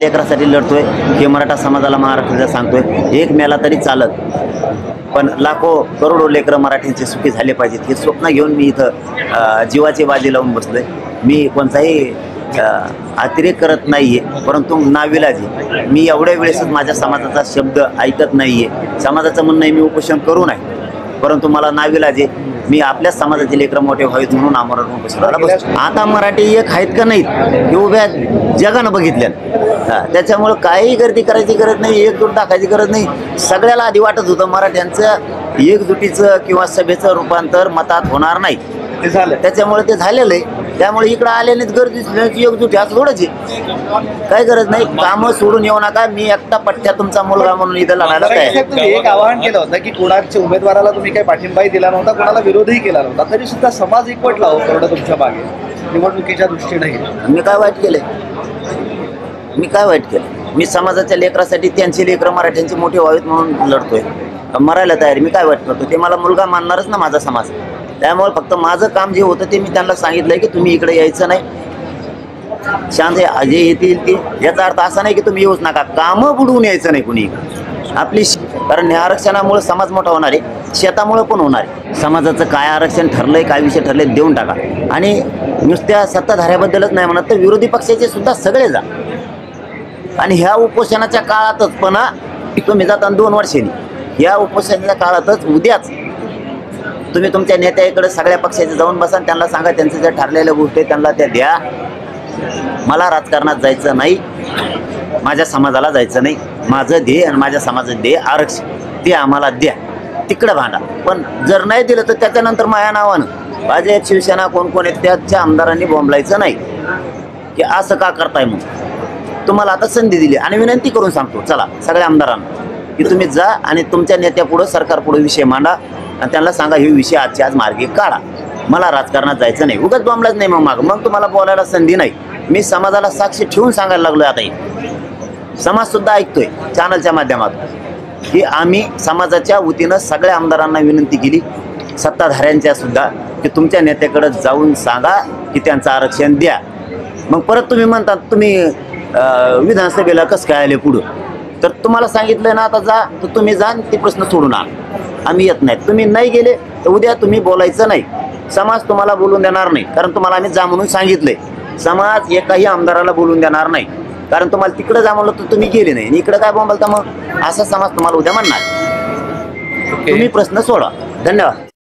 लेकरासाठी लढतोय हे मराठा समाजाला महाराष्ट्राला सांगतोय. एक मेला तरी चालत, पण लाखो करोडो लेकरं मराठीचे सुखी झाले पाहिजेत हे स्वप्न घेऊन मी इथं जीवाची बाजी लावून बसलोय. मी कोणताही अतिरेक करत नाहीये, परंतु नाविलाजी मी एवढ्या वेळेसच माझ्या समाजाचा शब्द ऐकत नाहीये. समाजाचं म्हणणं आहे मी उपोषण करू नये, परंतु मला नाविलाजी मी आपल्याच समाजाचे लेकरं मोठे व्हावेत म्हणून आमरण उपोषणाला बसतो. आता मराठी एक आहेत का नाहीत हे उभ्या जगानं बघितल्या. त्याच्यामुळं काही गर्दी करायची गरज नाही, एकजूट दाखायची गरज नाही. सगळ्याला आधी वाटत होतं मराठ्यांचं एकजुटीचं किंवा सभेचं रूपांतर मतात होणार नाही, ते झालं. त्याच्यामुळे ते झालेलं आहे. त्यामुळे इकडं आलेलीच गर्दी एकजुटी असं थोडंच आहे, काही गरज नाही. कामं सोडून येऊ नका, मी एकटा पठ्ठ्या तुमचा मुलगा म्हणून इथं लढायला तयार आहे. तुम्ही एक आवाहन केलं होतं की कोणाच्या उमेदवाराला तुम्ही काही पाठिंबाही दिला नव्हता, कोणाला विरोधही केला नव्हता, तरी सुद्धा समाज एकवटला हो करोडा तुमच्या मागे निवडणुकीच्या दृष्टीने. मी काय वाईट केलंय? मी काय वाईट केलं? मी समाजाच्या लेकरासाठी त्यांची लेकरं मराठ्यांची मोठी व्हावीत म्हणून लढतोय, मरायला तयार. मी काय वाईट करतो? ते मला मुलगा मानणारच ना माझा समाज. त्यामुळे फक्त माझं काम जे होतं ते मी त्यांना सांगितलंय की तुम्ही इकडे यायचं नाही, शांत जे येतील ते. याचा अर्थ असा नाही की तुम्ही येऊच नका, कामं बुडवून यायचं नाही कुणी आपली. कारण या आरक्षणामुळे समाज मोठा होणार आहे, शेतामुळे पण होणार आहे. समाजाचं काय आरक्षण ठरलंय, काय विषय ठरले देऊन टाका. आणि नुसत्या सत्ताधाऱ्याबद्दलच नाही म्हणत तर विरोधी पक्षाचे सुद्धा सगळे जा. आणि ह्या उपोषणाच्या काळातच पण तुम्ही जाता 2 वर्षांनी, ह्या उपोषणाच्या काळातच उद्याच तुम्ही तुमच्या नेत्याकडे सगळ्या पक्षाचे जाऊन बसा, त्यांना सांगा त्यांच्या ज्या ठरलेल्या गोष्टी त्यांना त्या द्या. मला राजकारणात जायचं नाही, माझ्या समाजाला जायचं नाही. माझं ध्येय आणि माझ्या समाजाचं ध्येय आरक्षण, ते आम्हाला द्या, तिकडं भांडा. पण जर नाही दिलं तर त्याच्यानंतर माझ्या नावानं भाजप शिवसेना कोण कोण आहेत त्याच्या आमदारांनी बोंबलायचं नाही की असं का करताय. मग तुम्हाला आता संधी दिली आणि विनंती करून सांगतो चला सगळ्या आमदारांना की तुम्ही जा आणि तुमच्या नेत्यापुढं सरकारपुढं विषय मांडा आणि त्यांना सांगा हे विषय आजच्या आज मार्गी काढा. मला राजकारणात जायचं नाही, उगाच बोंबलाच नाही. मग तुम्हाला बोलायला संधी नाही. मी समाजाला साक्षी ठेवून सांगायला लागलोय. आता समाज सुद्धा ऐकतोय चॅनलच्या माध्यमातून की आम्ही समाजाच्या वतीनं सगळ्या आमदारांना विनंती केली, सत्ताधाऱ्यांच्या सुद्धा, की तुमच्या नेत्याकडे जाऊन सांगा की त्यांचं आरक्षण द्या. मग परत तुम्ही म्हणतात तुम्ही विधानसभेला कसं काय आले पुढं, तर तुम्हाला सांगितलं ना आता जा, तर तुम्ही जा, ते प्रश्न सोडून आम्ही येत नाहीत. तुम्ही नाही गेले तर उद्या तुम्ही बोलायचं नाही, समाज तुम्हाला बोलून देणार नाही. कारण तुम्हाला आम्ही जा म्हणून सांगितलंय. समाज एकाही आमदाराला बोलून देणार नाही, कारण तुम्हाला तिकडे जा म्हणलं तर तुम्ही गेले नाही, इकडे काय बोंबलता मग, असा समाज तुम्हाला उद्या म्हणणार. तुम्ही प्रश्न सोडा. धन्यवाद.